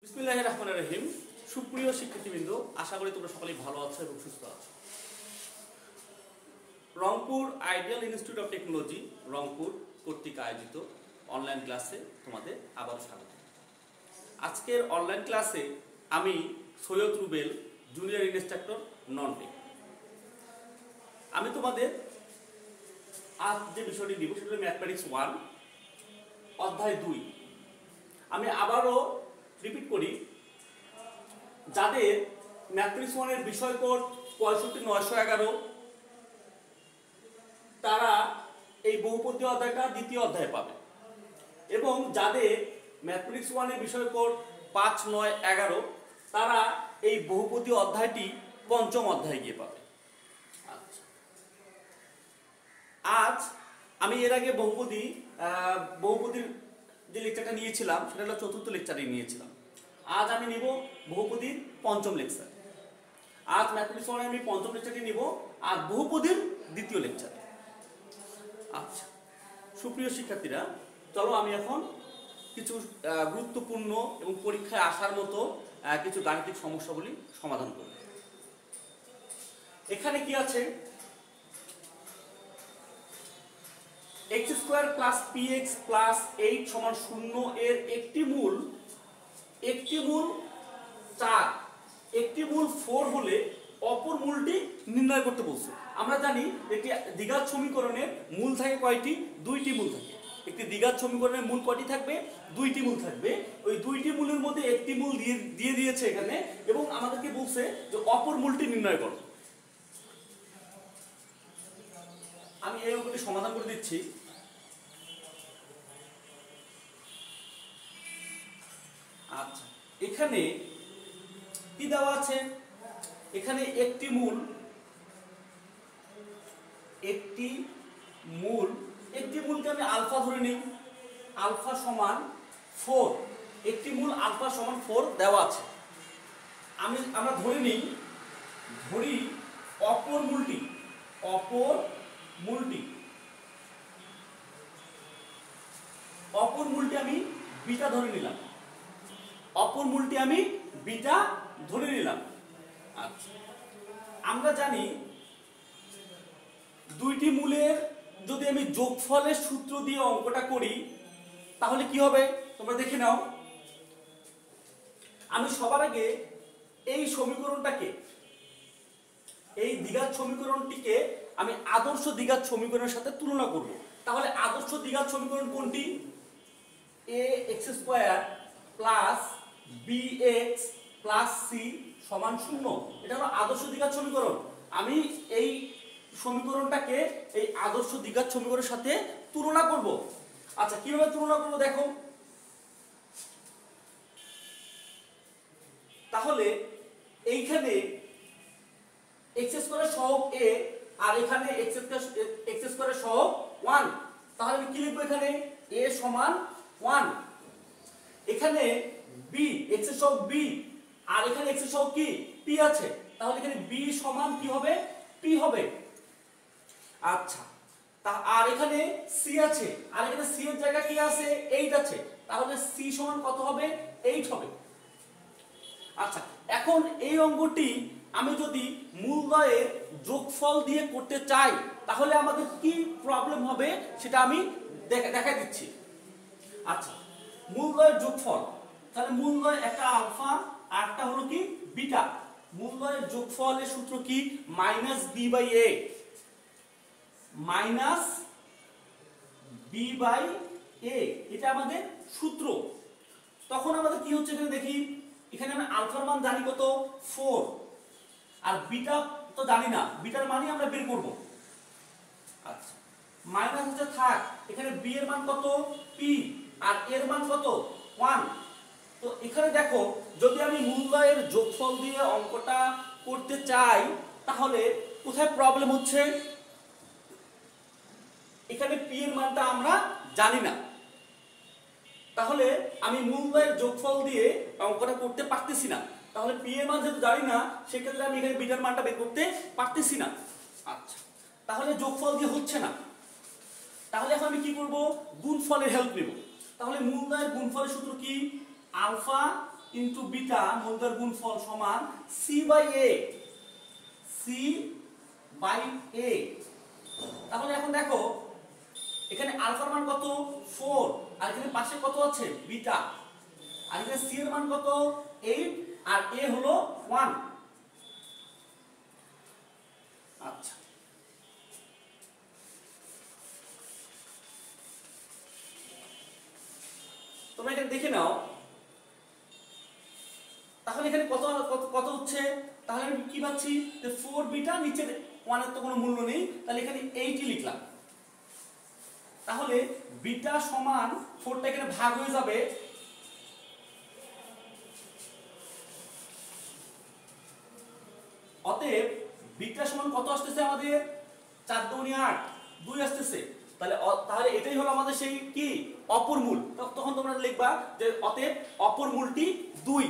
বিসমিল্লাহির রহমানির রহিম। সুপ্রিয় শিক্ষার্থীবৃন্দ, আশা করি তোমরা সকলেই ভালো আছো এবং সুস্থ আছো। Rangpur ideal institute of technology Rangpur কর্তৃক আয়োজিত অনলাইন ক্লাসে তোমাদের আবার স্বাগত। আজকের অনলাইন ক্লাসে আমি Syed Rubel, junior instructor non tech. আমি তোমাদের আজ যে বিষয়টি নিব সেটা হলো ম্যাথমেটিক্স 1 অধ্যায় 2। আমি আবারও রিপিট করি, যাদের ম্যাথমেটিক্স 1 এর বিষয় কোড 65911 তারা এই বহুপদী অধ্যায়টা দ্বিতীয় অধ্যায়ে পাবে, এবং যাদের ম্যাথমেটিক্স 1 এর বিষয় কোড 5911 তারা এই বহুপদী অধ্যায়টি পঞ্চম অধ্যায়ে গিয়ে পাবে। আজ আমি এর আগে বহুপদীর যে লেকচারটা নিয়েছিলাম সেটা হলো চতুর্থ লেকচারে নিয়েছিলাম। আজ আমি নিব বহুপদীর পঞ্চম লেকচার। আজ ম্যাথমেটিক্স 1 আমি পঞ্চম লেকচারটি নিব, আর বহুপদীর দ্বিতীয় লেকচার। আচ্ছা সুপ্রিয় শিক্ষার্থীরা, চলো আমি এখন কিছু গুরুত্বপূর্ণ এবং পরীক্ষায় আসার মতো কিছু গাণিতিক সমস্যাগুলি সমাধান করব। এখানে কি আছে? x square plus px plus 8 সমান 0 এর একটি মূল 4 একটি মূল 4 হলে অপর মূলটি নির্ণয় করতে বলছে। আমরা জানি একটি দ্বিঘাত সমীকরণের মূল থাকে কয়টি? দুইটি মূল থাকে। একটি দ্বিঘাত সমীকরণের মূল কয়টি থাকবে? দুইটি মূল থাকবে। ওই দুইটি মূলের মধ্যে একটি মূল দিয়ে দিয়েছে এখানে, এবং আমাদেরকে বলছে যে অপর মূলটি নির্ণয় করো। আমি এই অঙ্কটি সমাধান করে দিচ্ছি। আচ্ছা, এখানে কি দেওয়া আছে? এখানে একটি মূলকে আমি আলফা ধরে নিই। আলফা সমান 4, একটি মূল আলফা সমান 4 দেওয়া আছে। আমরা ধরি অপর মূলটি আমি বিটা ধরে নিলাম। আচ্ছা, আমরা জানি দুইটি মূলের যদি আমি যোগফলের সূত্র দিয়ে অঙ্কটা করি তাহলে কি হবে তোমরা দেখে নাও। আমি সবার আগে এই দ্বিঘাত সমীকরণটিকে আমি আদর্শ দ্বিঘাত সমীকরণের সাথে তুলনা করব। তাহলে আদর্শ দ্বিঘাত সমীকরণ কোনটি? ax square plus bx plus c সমান 0। এটা হলো আদর্শ দ্বিঘাত সমীকরণ। আমি এই সমীকরণটাকে এই আদর্শ দ্বিঘাত সমীকরণের সাথে তুলনা করব। আচ্ছা, কিভাবে তুলনা করব দেখো। তাহলে এইখানে x স্কয়ারের সহগ a আর এখানে x স্কয়ারের সহগ 1। তাহলে আমি কি লিখব? এখানে a সমান 1, এখানে b x এর সহগ b আর এখানে x এর সহগ কি p আছে। তাহলে এখানে b সমান কি হবে? p হবে। আচ্ছা, আর এখানে c আছে, আর এখানে c এর জায়গায় কি আছে? 8 আছে। তাহলে c সমান কত হবে? 8 হবে। আচ্ছা, এখন এই অঙ্কটি আমি যদি মূলদ্বয়ের যোগফল দিয়ে করতে চাই তাহলে আমাদের কি প্রবলেম হবে সেটা আমি দেখাই দিচ্ছি। আচ্ছা, মূলদ্বয়ের যোগফল, তাহলে মূলদ্বয় একটা আলফা আর একটা হলো কি বিটা। মূলদ্বয়ের যোগফলের সূত্র কি? মাইনাস বি বাই এ, এটা আমাদের সূত্র। তখন আমাদের কি হচ্ছে এখানে দেখি, এখানে আমরা আলফার মান জানি কত? 4, আর বিটা তো জানি না, বিটার মানই আমরা বের করব। আচ্ছা, মাইনাস হচ্ছে থাক, এখানে বি এর মান কত? p, আর এর মান কত? 1। তো এখানে দেখো, যদি আমি মূলদ্বয়ের যোগফল দিয়ে অঙ্কটা করতে চাই তাহলে কোথায় প্রবলেম হচ্ছে? এখানে p এর মানটা আমরা জানি না, তাহলে আমি মূলদ্বয়ের যোগফল দিয়ে অঙ্কটা করতে পারতেছি না। তাহলে p এর মান যেহেতু জানি না, সেক্ষেত্রে আমি এখানে বিটার মানটা বের করতে পারতেছি না। আচ্ছা, তাহলে যোগফল দিয়ে হচ্ছে না। তাহলে এখন আমি কি করব? গুণফলের হেল্প নেব। তাহলে মূলদ্বয়ের গুণফলের সূত্র কি? আলফা ইনটু বিটা মূলদ্বয়ের গুণফল সমান c by a, c by a. তাহলে এখন দেখো এখানে আলফার মান কত 4, আর এখানে পাশে কত আছে বিটা, আর এখানে সি এর মান কত 8, আর এ হলো 1। আচ্ছা, তোমরা এটা দেখে নাও। তাহলে এখানে কত কত কত হচ্ছে, তাহলে আমি কি পাচ্ছি যে 4 বিটা, নিচে 1 এর তো কোনো মূল্য নেই, তাহলে এখানে 8 লিখলাম। তাহলে বিটা সমান 4টা এখানে ভাগ হয়ে যাবে, অতএব বিটা সমান কত আসতেছে আমাদের 4 দুগুণে 8, 2 আসতেছে। তাহলে এটাই হলো আমাদের সেই কি অপর মূল। তখন তোমরা লিখবা যে অতএব অপর মূলটি 2।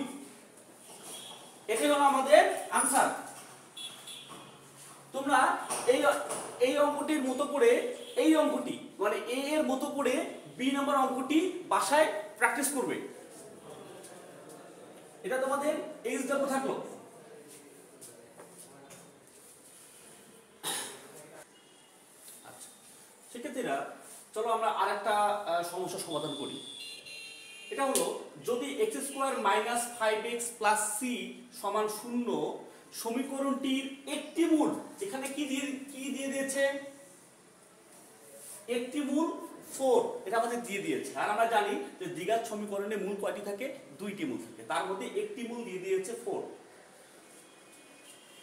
এটাই হলো আমাদের আনসার। তোমরা এই অঙ্কটির মতো করে, এই অঙ্কটি মানে এ এর মতো করে বি নম্বর অঙ্কটি বাসায় প্র্যাকটিস করবে। এটা তোমাদের এইচডব্লিউ থাকলো। আচ্ছা, শিক্ষার্থীরা চলো আমরা আরেকটা সমস্যার সমাধান করি। এটা হলো যদি x² - 5x + c সমান 0 সমীকরণটির একটি মূল, এখানে কি দিয়ে দিয়েছে, একটি মূল 4, এটা আমাদের দিয়ে দিয়েছে। আর আমরা জানি যে দ্বিঘাত সমীকরণে মূল কয়টি থাকে, 2টি মূল থাকে, তার মধ্যে একটি মূল দিয়ে দিয়েছে 4।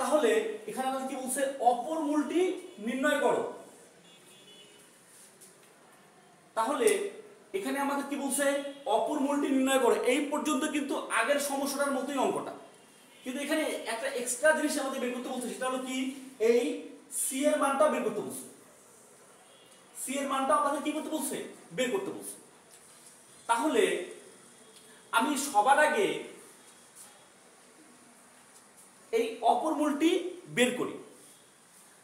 তাহলে এখানে আমাদের কি বলছে, অপর মূলটি নির্ণয় করো। তাহলে এখানে আমাদের কি বলছে, অপর মূলটি নির্ণয় করো। এই পর্যন্ত কিন্তু আগের সমস্যাটার মতোই অঙ্কটা, কিন্তু এখানে একটা এক্সট্রা জিনিস আমাদের বের করতে বলছে, সেটা হলো কি এই সি এর মানটা বের করতে বলছে। সি এর মানটা আমাদের কি করতে বলছে, বের করতে বলছে। তাহলে আমি সবার আগে এই অপর মূলটি বের করি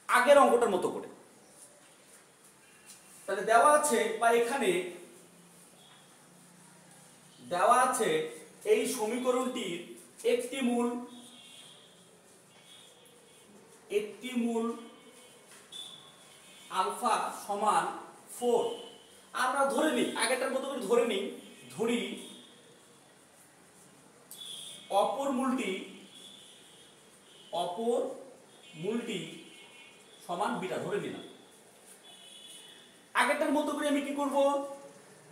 আগের অঙ্কটার মতো করে। তাহলে দেওয়া আছে বা এখানে দেওয়া আছে এই সমীকরণটির একটি মূল আলফা সমান 4। আমরা ধরে নিই, আগেরটার মতো করে ধরি অপর মূলটি সমান বিটা ধরে নিলাম। আগেরটার মতো করে আমি কি করব,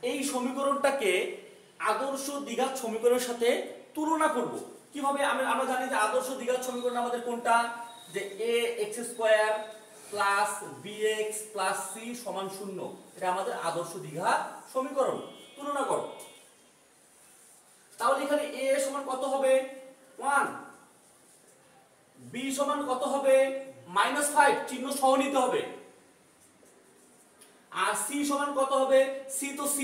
এই সমীকরণটাকে আদর্শ দ্বিঘাত সমীকরণের সাথে তুলনা করব। কিভাবে, আমরা জানি যে আদর্শ দ্বিঘাত সমীকরণ আমাদের কোনটা, যে ax² + bx + c সমান 0, এটা আমাদের আদর্শ দ্বিঘাত সমীকরণ। তুলনা করো। তাহলে এখানে a সমান কত হবে 1, b সমান কত হবে -5, চিহ্ন সহ নিতে হবে, আর c সমান কত হবে, c তো c,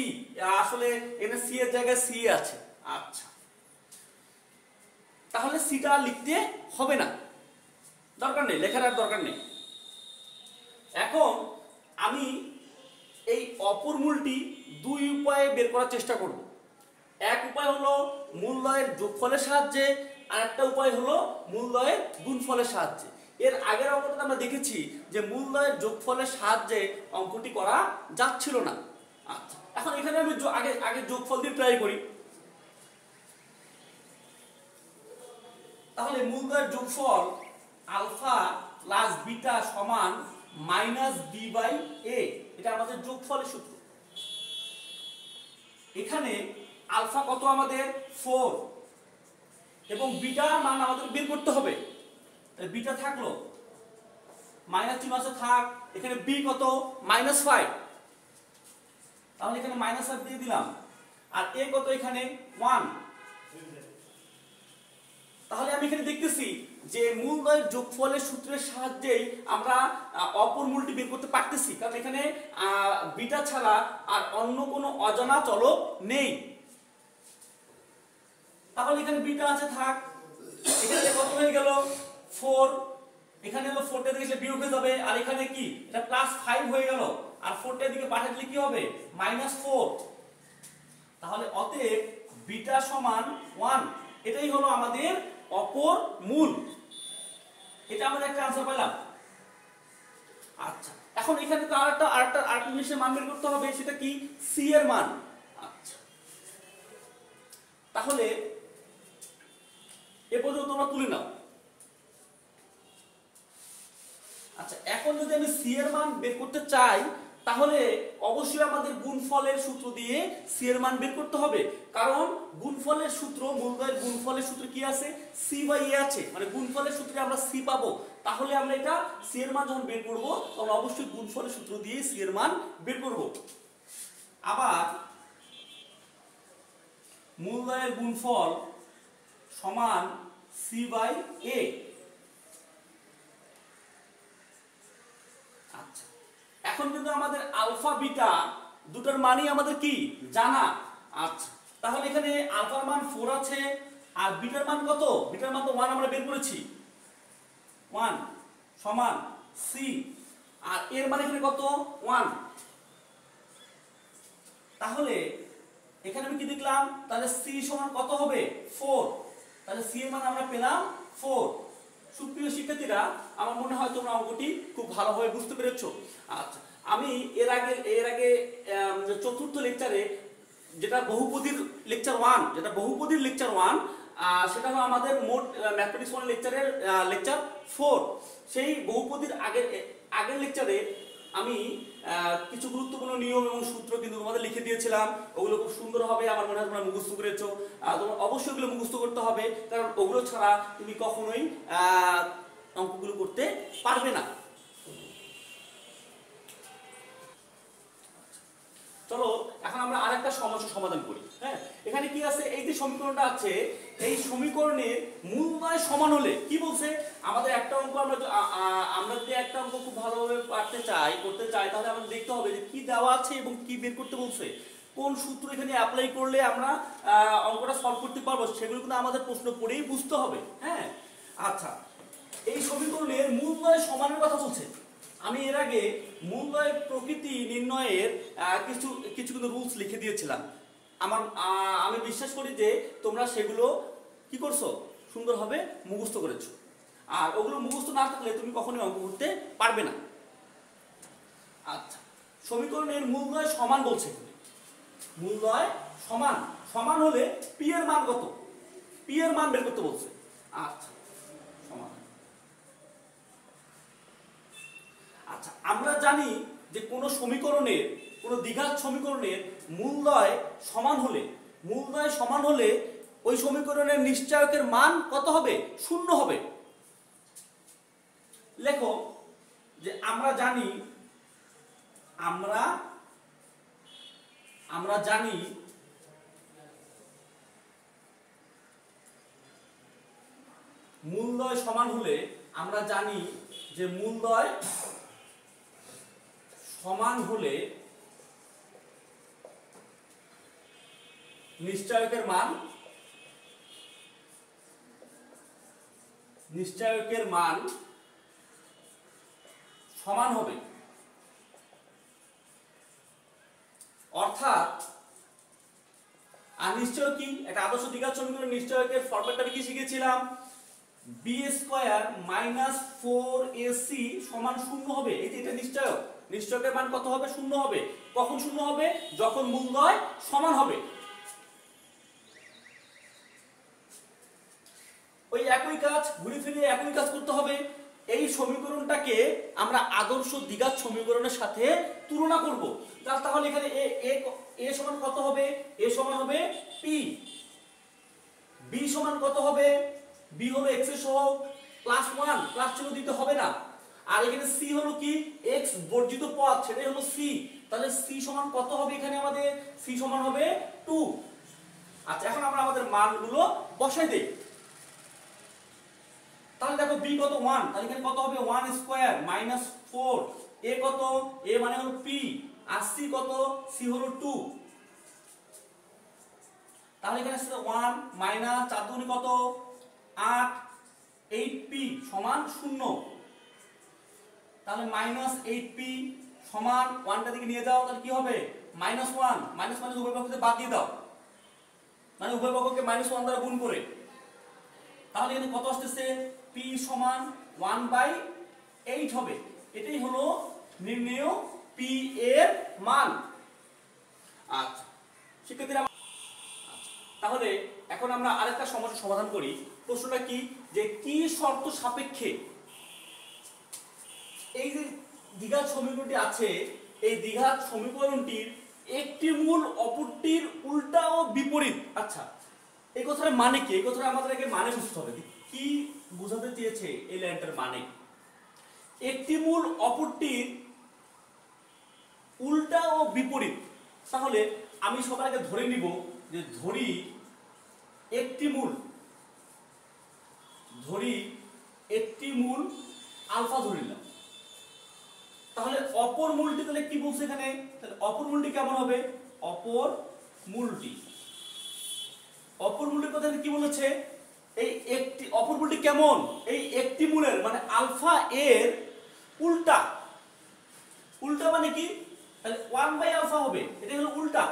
আসলে এখানে c এর জায়গায় c আছে। আচ্ছা, তাহলে সিটা লিখতে হবে না, দরকার নেই, লেখার আর দরকার নেই। এখন আমি এই অপর মূলটি 2 উপায়ে বের করার চেষ্টা করব। এক উপায় হলো মূলদ্বয়ের যোগফলের সাহায্যে, আর একটা উপায় হলো মূলদ্বয়ের গুণফলের সাহায্যে। এর আগের অঙ্কটা আমরা দেখেছি যে মূলদ্বয়ের যোগফলের সাহায্যে অঙ্কটি করা যাচ্ছিল না। আচ্ছা, এখন এখানে আমি আগে যোগফল দিয়ে ট্রাই করি। তাহলে মূলদ্বয়ের যোগফল আলফা প্লাস বিটা সমান -b/a, এটা আমাদের যোগফলের সূত্র। এখানে আলফা কত আমাদের 4 এবং বিটার মান আমাদের বের করতে হবে। বিটা থাকলো, মাইনাস চিহ্ন আছে থাক, এখানে বি কত -5, তাহলে এখানে -5 দিয়ে দিলাম, আর এ কত এখানে 1। তাহলে আমি এখানে দেখতেছি যে মূলদ্বয়ের যোগফলের সূত্রের সাহায্যেই আমরা অপর মূলটি বের করতে পারতেছি, কারণ এখানে বিটা ছাড়া আর অন্য কোনো অজানা চলক নেই। তাহলে এখানে বিটা আছে থাক, এখানে কত হয়ে গেল 4, এখানে হলো 4টা দিকে বিয়োগ হয়ে যাবে, আর এখানে কি এটা +5 হয়ে গেল, আর 4টা দিকে পাঠিয়ে দিলে কি হবে -4। তাহলে অতএব বিটা সমান 1, এটাই হলো আমাদের অপর মূল। এটা আমাদের একটা আনসার পেলাম। আচ্ছা, এখন এখানে তো আরেকটা জিনিসের মান বের করতে হবে, সেটা কি? সি এর মান। আচ্ছা, তাহলে এ পর্যন্ত তোমরা তুলে নাও। আচ্ছা, এখন যদি আমি সি এর মান বের করতে চাই, তাহলে অবশ্যই আমাদের গুণফলের সূত্র দিয়ে সি এর মান বের করতে হবে। কারণ গুণফলের সূত্র, মূলদয়ের গুণফলের সূত্র কি আছে? সি বাই এ আছে, মানে গুণফলের সূত্রে আমরা সি পাবো। তাহলে আমরা এটা সি এর মান যখন বের করব, তখন অবশ্যই গুণফলের সূত্র দিয়ে সি এর মান বের করব। আবার মূলদয়ের গুণফল সমান সি বাই এ। আচ্ছা, এখন কিন্তু আমাদের আলফা বিটা দুটার মানই আমাদের কি জানা। আচ্ছা, তাহলে এখানে আলফার মান 4 আছে, আর বিটার মান কত? বিটার মান তো 1 আমরা বের করেছি। 1 সমান সি, আর এর মান এখানে কত? 1। তাহলে এখানে আমি কি দেখলাম? তাহলে সি সমান কত হবে? 4। তাহলে সি এর মান আমরা পেলাম 4। সুপ্রিয় শিক্ষার্থীরা, আমার মনে হয় তোমরা অঙ্কটি খুব ভালোভাবে বুঝতে পেরেছো। আচ্ছা, আমি এর আগে চতুর্থ লেকচারে যেটা বহুপদীর লেকচার 1, সেটা হলো আমাদের মোট ম্যাথমেটিক্স 1 লেকচারের লেকচার 4। সেই বহুপদীর আগের লেকচারে আমি কিছু গুরুত্বপূর্ণ নিয়ম এবং সূত্র কিন্তু তোমাদের লিখে দিয়েছিলাম। ওগুলো খুব সুন্দরভাবে আমার মনে হয় তোমরা মুখস্থ করেছো। তোমরা অবশ্যই ওগুলো মুখস্থ করতে হবে, কারণ ওগুলো ছাড়া তুমি কখনোই অঙ্কগুলো করতে পারবে না। চলো এখন আমরা আরেকটা সমস্যা সমাধান করি। হ্যাঁ, এখানে কি আছে? এই যে সমীকরণটা আছে, এই সমীকরণের মূলদয় সমান হলে কি বলছে? আমাদের একটা অঙ্ক আমরা যদি একটা অঙ্ক খুব ভালোভাবে করতে চাই, তাহলে আমাদের দেখতে হবে যে কি দেওয়া আছে এবং কি বের করতে বলছে, কোন সূত্র এখানে অ্যাপ্লাই করলে আমরা অঙ্কটা সলভ করতে পারবো, সেগুলো কিন্তু আমাদের প্রশ্ন পড়েই বুঝতে হবে। হ্যাঁ, আচ্ছা, এই সমীকরণের মূলদয় সমানের কথা বলছে। আমি এর আগে মূলদয়ের প্রকৃতি নির্ণয়ের কিছু কিন্তু রুলস লিখে দিয়েছিলাম। আমি বিশ্বাস করি যে তোমরা সেগুলো কি করছো? সুন্দরভাবে মুখস্থ করেছো। আর ওগুলো মুখস্থ না থাকলে তুমি কখনোই অঙ্ক করতে পারবে না। আচ্ছা, সমীকরণের মূলদয় সমান বলছে। মূলদয় সমান হলে পি এর মান কত? পি এর মান বের করতে বলছে। আচ্ছা, সমান। আচ্ছা, আমরা জানি যে কোন দ্বিঘাত সমীকরণের মূলদয় সমান হলে ওই সমীকরণের নিশ্চয়কের মান কত হবে? 0 হবে। লেখো যে আমরা জানি মূলদয় সমান হলে, আমরা জানি যে মূলদয় সমান হলে নিশ্চয়কের মান সমান হবে। অর্থাৎ আর নিশ্চয় কি? একটা আদর্শ দ্বিঘাত সমীকরণের নিশ্চয়কের ফরম্যাটটা আমি কি শিখেছিলাম? বি স্কয়ার মাইনাস 4ac সমান 0 হবে। এই যে এটা নিশ্চয়কের মান কত হবে? 0 হবে। কখন 0 হবে? যখন মূলদয় সমান হবে। ওই একই কাজ ঘুরে ফিরে একই কাজ করতে হবে। এই সমীকরণটাকে আমরা আদর্শ দ্বিঘাত সমীকরণের সাথে তুলনা করব। তাহলে এখানে এ সমান কত হবে? এ সমান হবে পি। বি সমান কত হবে? বি হলো x এর সহগ +1, প্লাস চিহ্ন দিতে হবে না। আর এখানে সি হলো কি? x বর্জিত পদ, সেটাই হলো সি। তাহলে সি সমান কত হবে? এখানে আমাদের সি সমান হবে 2। আচ্ছা, এখন আমরা আমাদের মানগুলো বসাই দেই। তাহলে দেখো বি কত? 1। তাহলে এখানে কত হবে? 1 স্কয়ার মাইনাস 4। এ কত? এ মানে হলো পি। আর সি কত? সি হলো 2। তাহলে এখানে 1 মাইনাস 4 দুগুণে কত? 8। 8p সমান 0। তাহলে মাইনাস 8p সমান 1টা দিকে নিয়ে যাও, তাহলে কি হবে? -1। মাইনাস উভয় পক্ষকে বাদ দিয়ে দাও, মানে উভয় পক্ষকে -1 দ্বারা গুণ করে তাহলে এখানে কত আসতেছে p সমান 1/8 হবে। এটাই হলো নির্ণেয় p এর মান। আচ্ছা শিক্ষার্থীরা, তাহলে এখন আমরা আরেকটা সমস্যা সমাধান করি। প্রশ্নটা কি, যে কি শর্ত সাপেক্ষে এই যে দ্বিঘাত সমীকরণটি আছে, এই দ্বিঘাত সমীকরণটির একটি মূল অপরটির উল্টা ও বিপরীত। আচ্ছা এই কথার মানে কি, এই কথাটা আমাদের আগে মানে বুঝতে হবে, কি বোঝাতে চেয়েছে এই লাইনটার মানে। একটি মূল অপরটির উল্টা ও বিপরীত, তাহলে আমি সবার আগে ধরে নিব যে ধরি একটি মূল আলফা ধরে নিলাম। তাহলে অপর মূলটি তাহলে কি বলছে এখানে, তাহলে অপর মূলটি কেমন হবে, অপর মূলটি কথা কি বলেছে, এই একটি অপর মূলটি কেমন, এই একটি মূলের মানে আলফা এর উল্টা মানে কি, তাহলে 1/α হবে, এটা হলো উল্টা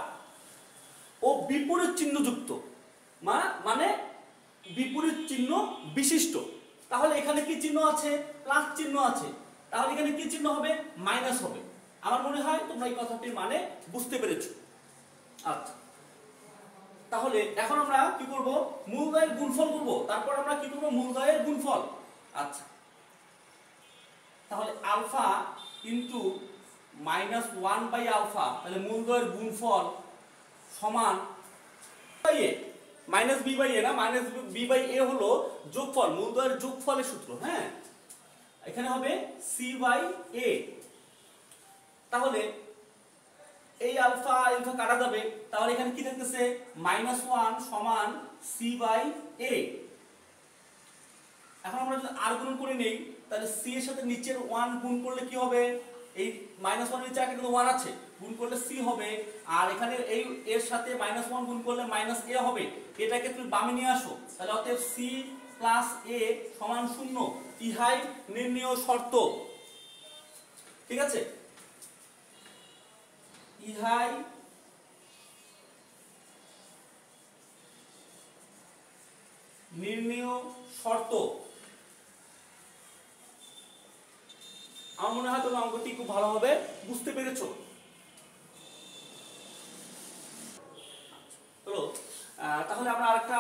ও বিপরীত চিহ্ন যুক্ত, মানে বিপরীত চিহ্ন বিশিষ্ট। তাহলে এখানে কি চিহ্ন আছে, প্লাস চিহ্ন আছে, তাহলে এখানে কি চিহ্ন হবে, মাইনাস হবে। আমার মনে হয় তোমরা এই কথাটির মানে বুঝতে পেরেছো। আচ্ছা তাহলে এখন আমরা কি করব, মূলদ্বয়ের গুণফল করব, তারপর আমরা কি করব, মূলদ্বয়ের গুণফল। আচ্ছা তাহলে আলফা ইনটু -1/α, তাহলে মূলদ্বয়ের গুণফল সমান a মাইনাস b/a না, মাইনাস b/a হলো যোগফল, মূলদ্বয়ের যোগফলের সূত্র। হ্যাঁ এখানে হবে c/a। তাহলে এই আলফা কাটা যাবে, তাহলে এখানে কি থাকতেছে, -1 সমান c/a। এখন আমরা যদি আর গুণ করে নেই, তাহলে c এর সাথে নিচের 1 গুণ করলে কি হবে, এই -1 নিচে একটা কিন্তু 1 আছে, গুণ করলে c হবে, আর এখানে এই এর সাথে -1 গুণ করলে -a হবে। এটাকে তুমি বামে নিয়ে আসো, তাহলে অতএব c + a সমান 0। ইহাই নির্ণেয় শর্ত। ঠিক আছে, ইহাই নির্ণেয় শর্ত। আমার মনে হয় তোমরা অঙ্কটি খুব ভালোভাবে বুঝতে পেরেছো। চলো তাহলে আমরা আরেকটা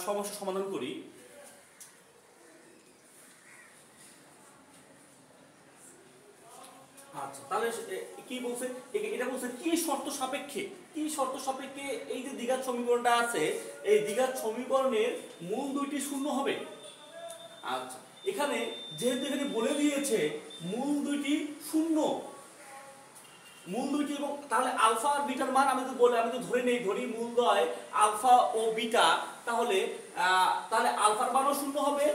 সমস্যা সমাধান করি। আচ্ছা তাহলে কি বলছে, এটা বলছে কি শর্ত সাপেক্ষে এই যে দ্বিঘাত সমীকরণটা আছে, এই দ্বিঘাত সমীকরণের মূল দুইটি শূন্য হবে। আচ্ছা এখানে যেহেতু এখানে বলে দিয়েছে মূল দুইটি শূন্য, এবং তাহলে আলফা আর বিটার মান আমি তো ধরি মূলদ্বয় আলফা ও বিটা, তাহলে আলফার মানও শূন্য হবে,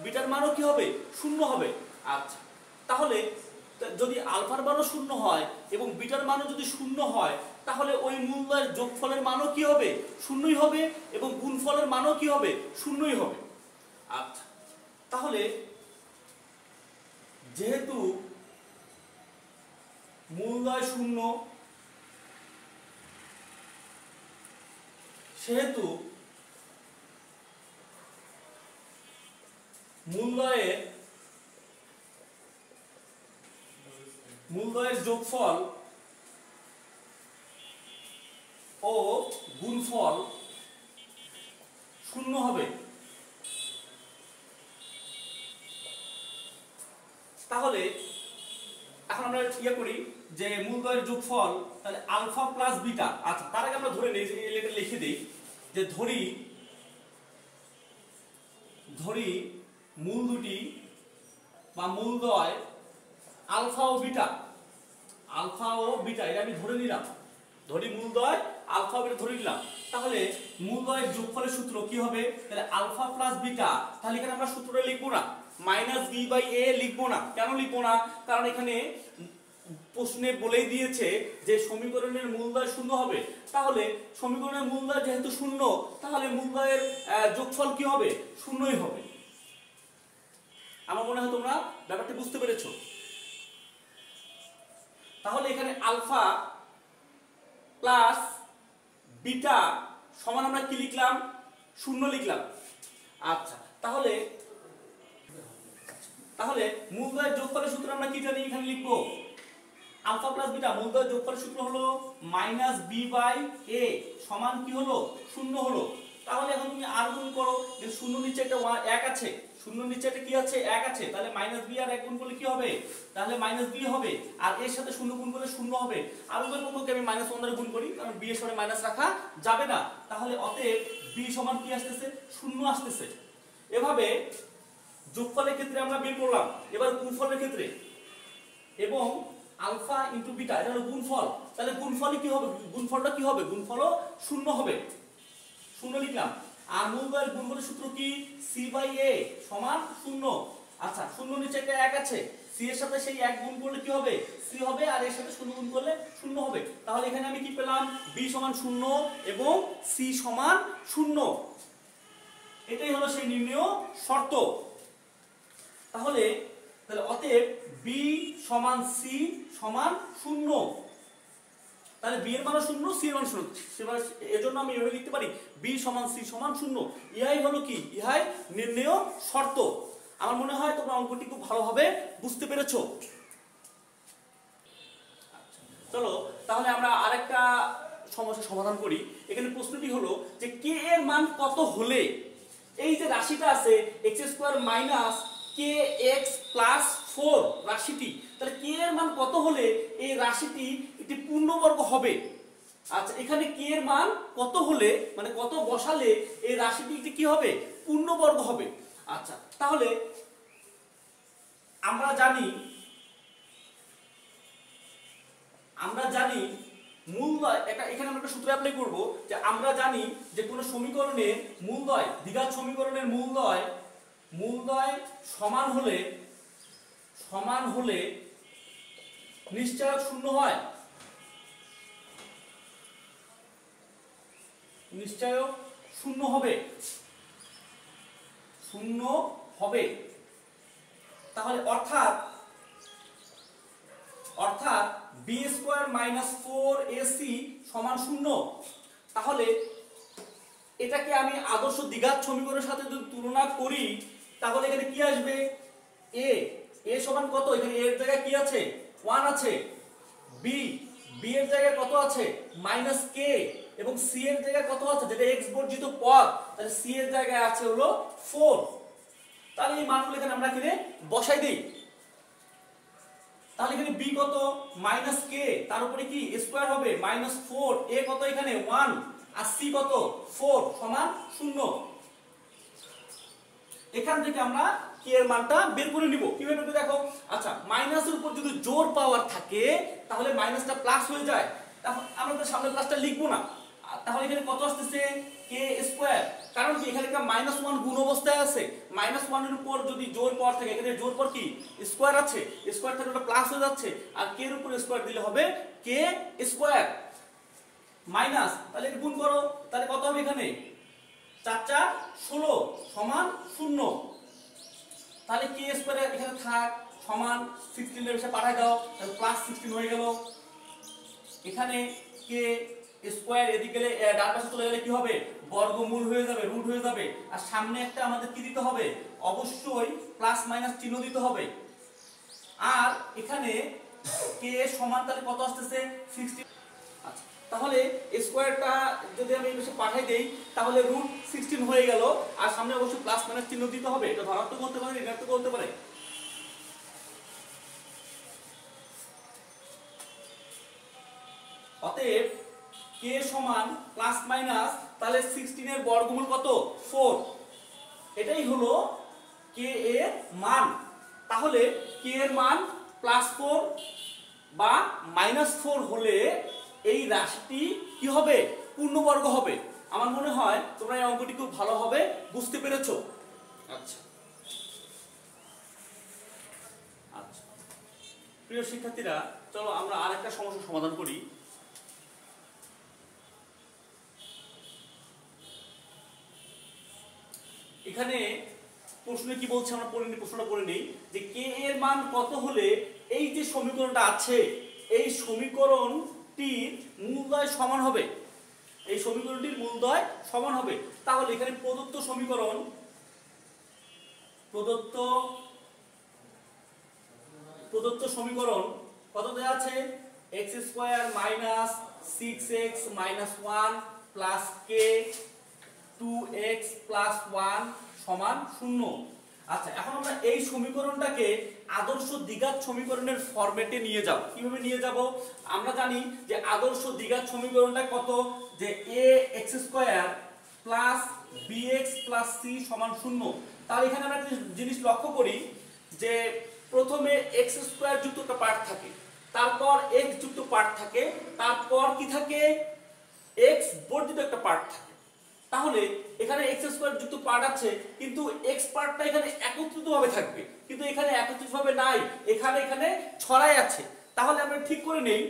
বিটার মানও কি হবে, শূন্য হবে। আচ্ছা তাহলে যদি আলফার মানও শূন্য হয় এবং বিটার মানও যদি শূন্য হয়, তাহলে ওই মূলদ্বয়ের যোগফলের মানও কি হবে, শূন্যই হবে, এবং গুণফলের মানও কি হবে, শূন্যই হবে। আচ্ছা তাহলে যেহেতু মূলদ্বয় শূন্য, সেহেতু মূলদ্বয়ের যোগফল ও গুণফল শূন্য হবে। তাহলে এখন আমরা করি যে মূলদ্বয়ের যোগফল, তাহলে আলফা প্লাস বিটা। আচ্ছা তার আগে আমরা ধরে নেই, এটা লিখে দেই যে ধরি মূল দুটি বা মূলদ্বয় আলফা ও বিটা, এটা আমি ধরে নিলাম, মূলদ্বয় আলফা ও বিটা ধরে নিলাম। তাহলে মূলদ্বয়ের যোগফলের সূত্র কি হবে, তাহলে আলফা প্লাস বিটা। তাহলে এখানে আমরা সূত্রটা লিখবো না, -b/a লিখবো না। কেন লিখবো না, কারণ এখানে প্রশ্নে বলেই দিয়েছে যে সমীকরণের মূলদ্বয় শূন্য হবে। তাহলে সমীকরণের মূলদ্বয় যেহেতু শূন্য, তাহলে মূলদ্বয়ের যোগফল কি হবে, শূন্যই হবে। আমার মনে হয় তোমরা ব্যাপারটি বুঝতে পেরেছো। তাহলে এখানে আলফা প্লাস বিটা সমান আমরা কি লিখলাম, শূন্য লিখলাম। আচ্ছা তাহলে তাহলে মূলদ্বয়ের যোগফলের সূত্র আমরা কি জানি, এখানে লিখবো আলফা প্লাস বিটা। মূলদ্বয়ের যোগফলের সূত্র হলো মাইনাস বি বাই এ সমান কি হলো, শূন্য হলো। তাহলে এখন তুমি আর গুণ করো, যে শূন্য নিচে একটা 1 আছে, শূন্য নিচে একটা কি আছে, 1 আছে, তাহলে মাইনাস বি আর 1 গুণ করলে কি হবে, তাহলে মাইনাস বি হবে। আর এর সাথে শূন্য গুণ করলে শূন্য হবে। আর ওই পক্ষকে আমি মাইনাস 1 দ্বারা গুণ করি, কারণ বি এর সাথে মাইনাস রাখা যাবে না। তাহলে অতএব বি সমান কি আসতেছে, শূন্য আসতেছে। এভাবে যোগফলের ক্ষেত্রে আমরা বের করলাম। এবার গুণফলের ক্ষেত্রে, এবং আলফা ইনটু বিটা এটা হলো গুণফল, তাহলে গুণফলই কি হবে, গুণফলটা কি হবে, গুণফলও শূন্য হবে, শূন্য লিখলাম। আর মূলদ্বয়ের গুণফলের সূত্র কি, সি বাই এ সমান শূন্য। আচ্ছা, শূন্য নিচে একটা 1 আছে, সি এর সাথে সেই 1 গুণ করলে কি হবে, সি হবে, আর এর সাথে শূন্য গুণ করলে শূন্য হবে। তাহলে এখানে আমি কি পেলাম, বি সমান শূন্য এবং সি সমান শূন্য। এটাই হলো সেই নির্ণেয় শর্ত। তাহলে অতএব বি সমান সি সমান শূন্য। তাহলে বি এর মান শূন্য, সি এর মান শূন্য, এজন্য আমি এভাবে লিখতে পারি বি সমান সি সমান শূন্য। ইহাই হলো কি, ইহাই নির্ণেয় শর্ত। আমার মনে হয় তোমরা অঙ্কটি খুব ভালোভাবে বুঝতে পেরেছো। চলো তাহলে আমরা আরেকটা সমস্যার সমাধান করি। এখানে প্রশ্নটি হলো যে কে এর মান কত হলে এই যে রাশিটা আছে x স্কয়ার মাইনাস কে এক্স প্লাস 4 রাশিটি, তাহলে কে এর মান কত হলে এই রাশিটি একটি পূর্ণবর্গ হবে। আচ্ছা, এখানে কে এর মান কত হলে, মানে কত বসালে এই রাশিটি একটি কি হবে, পূর্ণবর্গ হবে। আচ্ছা, তাহলে আমরা জানি মূলদ্বয়, এখানে আমরা একটা সূত্র অ্যাপ্লাই করব, যে আমরা জানি যে কোন সমীকরণের মূলদ্বয়, দ্বিঘাত সমীকরণের মূলদ্বয় সমান হলে নিশ্চয়ক শূন্য হয়, নিশ্চয়ক শূন্য হবে, শূন্য হবে। তাহলে অর্থাৎ বি স্কয়ার মাইনাস 4ac সমান শূন্য। তাহলে এটাকে আমি আদর্শ দ্বিঘাত সমীকরণের সাথে যদি তুলনা করি, তাহলে এখানে কি আসবে, এ সমান কত, এখানে এর জায়গায় কি আছে, 1 আছে। বি এর জায়গায় কত আছে, মাইনাস কে, এবং সি এর জায়গায় কত আছে, যেটা এক্স বর্জিত পদ, তাহলে সি এর জায়গায় আছে হলো 4। তাহলে এই মানগুলো এখানে আমরা এখানে বসাই দেই। তাহলে এখানে বি কত, মাইনাস কে, তার উপরে কি স্কয়ার হবে মাইনাস 4, এ কত এখানে 1, আর সি কত 4 সমান 0। এখান থেকে আমরা কে এর মানটা বের করে নিব। কিভাবে বের করে দেখো, আচ্ছা মাইনাসের উপর যদি জোর পাওয়ার থাকে তাহলে মাইনাসটা প্লাস হয়ে যায়, তাহলে আমরা তো সামনে প্লাসটা লিখবো না। তাহলে এখানে কত আসতেছে, কে স্কয়ার, কারণ কি এখানে একটা -1 গুণ অবস্থায় আছে, -1 এর উপর যদি জোর পাওয়ার থাকে, এখানে জোর পাওয়ার কি স্কয়ার আছে, স্কয়ার থেকে ওটা প্লাস হয়ে যাচ্ছে, আর কে এর উপর স্কয়ার দিলে হবে কে স্কয়ার মাইনাস, তাহলে এটা গুণ করো, তাহলে কত হবে এখানে 4 4 16 সমান 0। তাহলে কে স্কয়ার এখানে থাক, সমান 16 এর পাশে পাঠাই দাও, তাহলে +16 হয়ে গেল। এখানে কে স্কয়ার এদিকে গেলে ডান পাশে চলে গেলে কি হবে, বর্গমূল হয়ে যাবে, রুট হয়ে যাবে। আর সামনে একটা আমাদের কি দিতে হবে, অবশ্যই প্লাস মাইনাস চিহ্ন দিতে হবে। আর এখানে কে সমান তাহলে কত আসতেছে 16। আচ্ছা, তাহলে স্কয়ারটা যদি আমি এই পাশে পাঠাই দেই, তাহলে √16 হয়ে গেল। আর সামনে অবশ্যই প্লাস মাইনাস চিহ্ন দিতে হবে, এটা ধনাত্মক হতে পারে, ঋণাত্মক হতে পারে। অতএব কে সমান প্লাস মাইনাস, তাহলে 16 এর বর্গমূল কত 4, এটাই হলো কে এর মান। তাহলে কে এর মান +4 বা -4 হলে এই রাশিটি কি হবে, পূর্ণবর্গ হবে। আমার মনে হয় তোমরা এই অঙ্কটি খুব ভালোভাবে বুঝতে পেরেছো। আচ্ছা আচ্ছা প্রিয় শিক্ষার্থীরা, চলো আমরা আরেকটা সমস্যার সমাধান করি। এখানে প্রশ্নে কি বলছে আমরা পড়ে নিই, প্রশ্নটা পড়ে নেই, যে কে এর মান কত হলে এই যে সমীকরণটা আছে এই সমীকরণটির মূলদ্বয় সমান হবে, এই সমীকরণটির মূলদ্বয় সমান হবে। তাহলে এখানে প্রদত্ত সমীকরণ প্রদত্ত প্রদত্ত সমীকরণ কত দেওয়া আছে x square minus 6x minus 1 plus k 2x plus 1 সমান 0। আচ্ছা, এখন আমরা এই সমীকরণটাকে আদর্শ দ্বিঘাত সমীকরণের ফরম্যাটে নিয়ে যাব। কিভাবে নিয়ে যাব? আমরা জানি যে আদর্শ দ্বিঘাত সমীকরণটা কত, যে ax square plus bx plus c সমান 0। তাহলে এখানে আমরা একটা জিনিস লক্ষ্য করি যে প্রথমে x স্কয়ার যুক্ত একটা পার্ট থাকে, তারপর x যুক্ত পার্ট থাকে, তারপর কি থাকে x বর্ধিত একটা পার্ট থাকে। তাহলে এখানে x স্কয়ার যুক্ত পার্ট আছে, কিন্তু x পার্টটা এখানে একত্রিতভাবে থাকবে, কিন্তু এখানে একত্রিতভাবে নাই, এখানে এখানে ছড়ায় আছে। তাহলে আমরা ঠিক করে নেই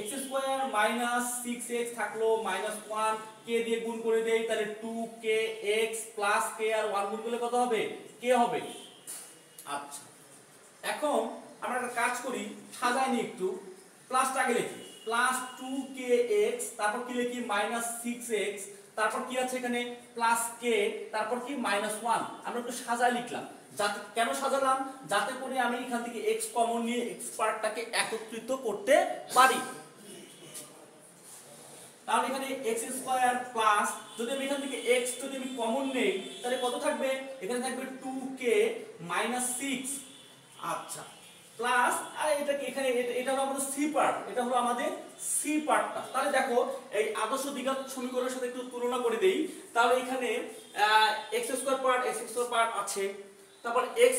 x স্কয়ার মাইনাস 6x থাকলো মাইনাস 1 k দিয়ে গুণ করে দেই, তাহলে 2kx প্লাস k আর 1 গুণ করলে কত হবে? k হবে। আচ্ছা, এখন আমরা একটা কাজ করি, সাজাই নি একটু, প্লাসটা আগে লিখি, প্লাস 2kx, তারপর কি লিখি মাইনাস 6x, তারপর কি আছে এখানে প্লাস k, তারপর কি মাইনাস 1। আমরা একটু সাজাই লিখলাম, যাতে কেন সাজালাম? যাতে করে আমি এখান থেকে x কমন নিয়ে x পার্টটাকে একত্রিত করতে পারি। তাহলে এখানে x স্কয়ার প্লাস, যদি আমি এখান থেকে x যদি আমি কমন নেই তাহলে কত থাকবে? এখানে থাকবে 2k মাইনাস 6। আচ্ছা, প্লাস আর এটা কি এখানে এটা হলো আমাদের সি পার্ট, এটা হলো আমাদের সি পার্টটা। তাহলে দেখো এই আদর্শ দ্বিঘাত সমীকরণের সাথে একটু তুলনা করে দেই। তাহলে এখানে x স্কয়ার পার্ট আছে, তারপর x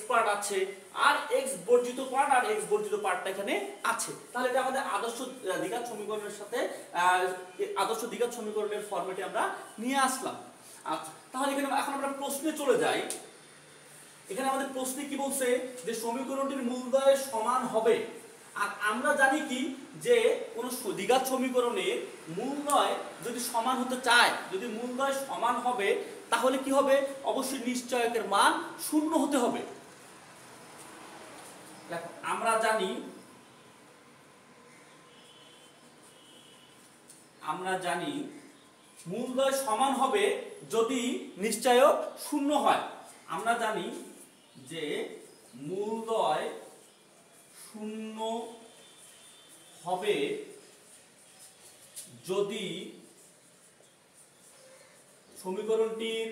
পার্ট আছে, আর x বর্জিত পার্ট আর x বর্জিত পার্টটা এখানে আছে। তাহলে এটা আমাদের আদর্শ দ্বিঘাত সমীকরণের সাথে আদর্শ দ্বিঘাত সমীকরণের ফরম্যাটে আমরা নিয়ে আসলাম। আচ্ছা, তাহলে এখানে এখন আমরা প্রশ্নে চলে যাই। এখানে আমাদের প্রশ্নে কি বলছে? যে সমীকরণটির মূলদ্বয় সমান হবে। আর আমরা জানি কি যে কোন দ্বিঘাত সমীকরণের মূলদ্বয় যদি সমান হতে চায়, যদি মূলদ্বয় সমান হবে তাহলে কি হবে? অবশ্যই নিশ্চয়কের মান 0 হতে হবে। দেখো আমরা জানি মূলদ্বয় সমান হবে যদি নিশ্চয়ক 0 হয়। আমরা জানি যে মূলদ্বয় 0 হবে যদি সমীকরণটির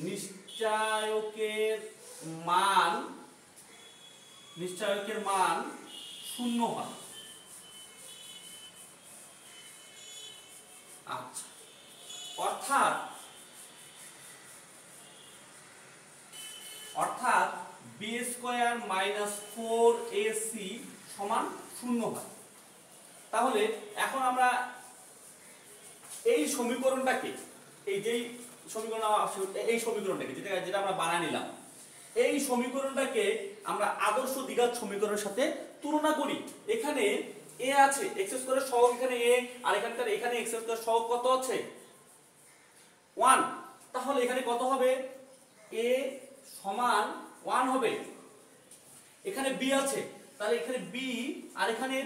নিশ্চয়কের মান 0 হয়। আচ্ছা, অর্থাৎ b স্কয়ার মাইনাস 4ac সমান 0 হয়। তাহলে এখন আমরা এই সমীকরণটাকে যেটা আমরা বানায় নিলাম, এই সমীকরণটাকে আমরা আদর্শ দ্বিঘাত সমীকরণের সাথে তুলনা করি। এখানে a আছে, x স্কয়ারের সহগ এখানে a, আর এখানে x স্কয়ার সহগ কত আছে? 1। তাহলে এখানে কত হবে? a সমান 1 হবে। এখানে b আছে, তাহলে এখানে b, আর এখানে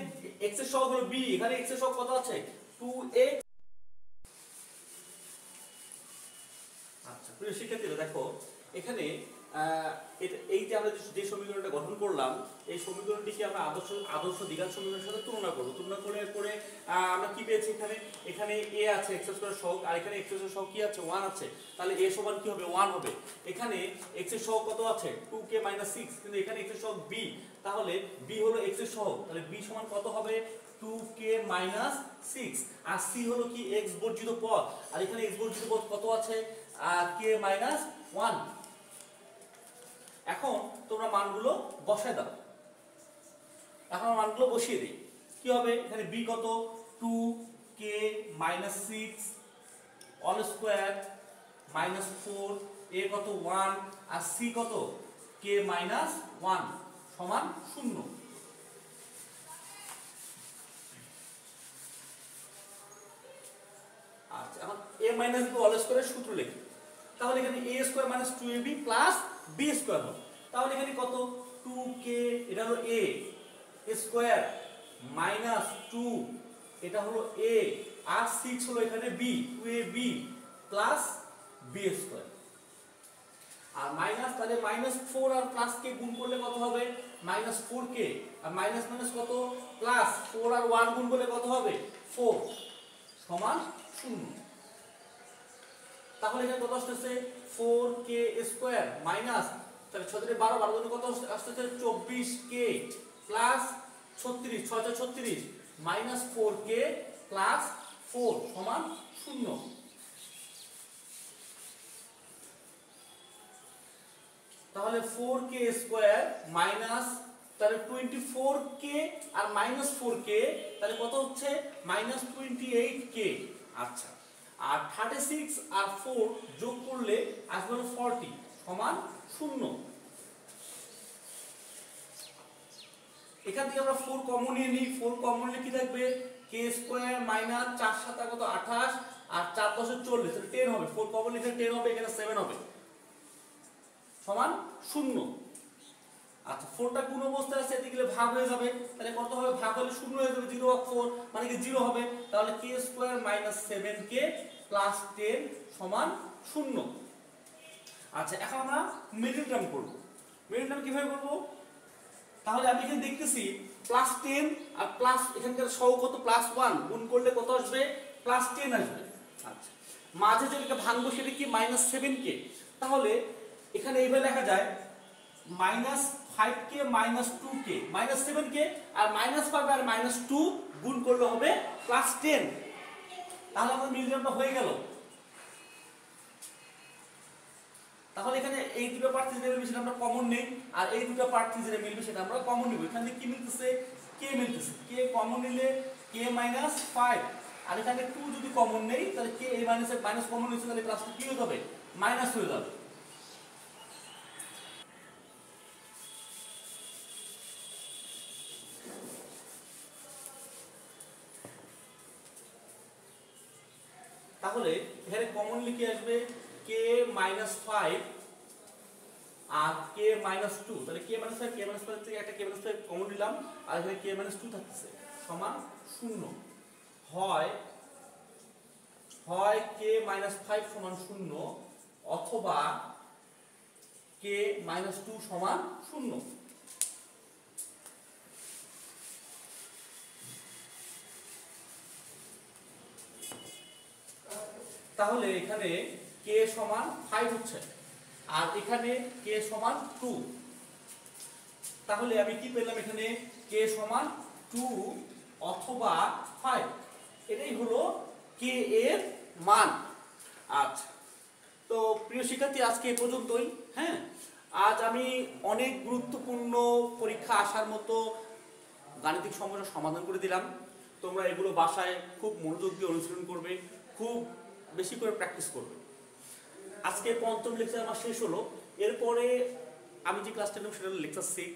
x এর সহগ হলো b, এখানে x এর সহগ কত আছে? 2x। আচ্ছা, প্রিয় শিক্ষার্থীরা দেখো এখানে এই যে আমরা যে সমীকরণটা গঠন করলাম, এই সমীকরণটিকে আমরা আদর্শ দ্বিঘাত সমীকরণের সাথে তুলনা করব। তুলনা করে পরে আমরা কি পেয়েছি? এখানে a আছে x স্কয়ার সহগ, আর এখানে x স্কয়ার সহগ কি আছে? 1 আছে। তাহলে a সমান কি হবে? 1 হবে। এখানে x এর সহগ কত আছে? 2k - 6, কিন্তু এখানে x এর সহগ b, তাহলে b হলো x এর সহগ, তাহলে b সমান কত হবে? 2k - 6। আর c হলো কি? x বর্জিত পদ, আর এখানে x বর্জিত পদ কত আছে? k - 1। এখন তোমরা মানগুলো বসায় দাও। এখন মানগুলো বসিয়ে দিই, কি হবে? এখানে b কত? 2k - 6 all square minus 4, a কত? 1, আর c কত? k - 1 সমান 0। আচ্ছা, এখন a - b অল স্কয়ারের সূত্র লিখি। তাহলে এখানে a square - 2ab plus b square হবে। তাহলে এখানে কত? 2k, এটা হলো a স্কয়ার মাইনাস 2, এটা হলো a, আর 6 হলো এখানে b, 2ab plus b square. আর মাইনাস, তাহলে -4 আর প্লাস কে গুণ করলে কত হবে? -4k। আর মাইনাস মাইনাস কত? প্লাস 4 আর 1 গুণ করলে কত হবে? 4 সমান 0। তাহলে এখানে কত আসতেছে? 4k স্কয়ার মাইনাস, তাহলে 6 × 12, 12 কত আসতেছে? 24k plus 36, 6 × 36 minus 4k plus 4 সমান 0। তাহলে 4k স্কয়ার মাইনাস, তাহলে 24k আর মাইনাস 4k, তাহলে কত হচ্ছে? -28k। আচ্ছা, আর 36 আর 4 যোগ করলে আসবে 40 সমান 0। এখান থেকে আমরা 4 কমন নিয়ে নিই। 4 কমন নিলে কি থাকবে? k স্কয়ার মাইনাস 4 7 কত? 28 আর 4 10 40, তাহলে 10 হবে। 4 কমন নিলে 10 হবে, এখানে 7 হবে সমান 0। আচ্ছা, 4টা কোন অবস্থায় আছে? এদিকে গেলে ভাগ হয়ে যাবে, তাহলে কত হবে? ভাগ হলে 0 হয়ে যাবে, 0 ভাগ 4 মানে কি 0 হবে। তাহলে k square minus 7k plus 10 সমান 0। আচ্ছা, এখন আমরা মিডল টার্ম করব। মিডল টার্ম কিভাবে করব? তাহলে আমি এখানে দেখতেছি +10 আর প্লাস এখানকার সহগ কত? +1 গুণ করলে কত আসবে? +10 আসবে। আচ্ছা, মাঝে যেটা ভাঙবো সেটা কি? -7k। তাহলে এখানে এইভাবে লেখা যায় -5k -2k -7k আর -5 আর -2 গুণ করলে হবে +10। তাহলে আমাদের মিডল হয়ে গেল। তাহলে এখানে এই দুটো প্রার্থী যেটা মিলবে সেটা আমরা কমন নেই, আর এই দুটো প্রার্থী যেটা মিলবে সেটা আমরা কমন নিব। এখানে কি মিলতেছে? k মিলতেছে। k কমন নিলে k -5, আর এখানে 2 যদি কমন নেই তাহলে k এই মাইনাস কমন নিচ্ছে, তাহলে প্লাসটা কি হয়ে যাবে? মাইনাস হয়ে যাবে। তাহলে এখানে কমনলি কি আসবে? k -5 আর k -2, তাহলে k -5 থেকে একটা k -5 কমন নিলাম, আর এখানে k -2 থাকতেছে সমান 0। হয় k -5 সমান 0 অথবা k -2 সমান 0। তাহলে এখানে k সমান 5 হচ্ছে, আর এখানে k সমান 2। তাহলে আমি কি পেলাম? এখানে k সমান 2 অথবা 5, এটাই হলো k এর মান। আচ্ছা, তো প্রিয় শিক্ষার্থী, আজকে এ পর্যন্তই। হ্যাঁ, আজ আমি অনেক গুরুত্বপূর্ণ পরীক্ষা আসার মতো গাণিতিক সমস্যার সমাধান করে দিলাম। তোমরা এগুলো বাসায় খুব মনোযোগ দিয়ে অনুশীলন করবে, খুব বেশি করে প্র্যাকটিস করবে। আজকে পঞ্চম লেকচার আমার শেষ হলো। এরপরে আমি যে ক্লাসটা নেব সেটা হলো লেকচার 6।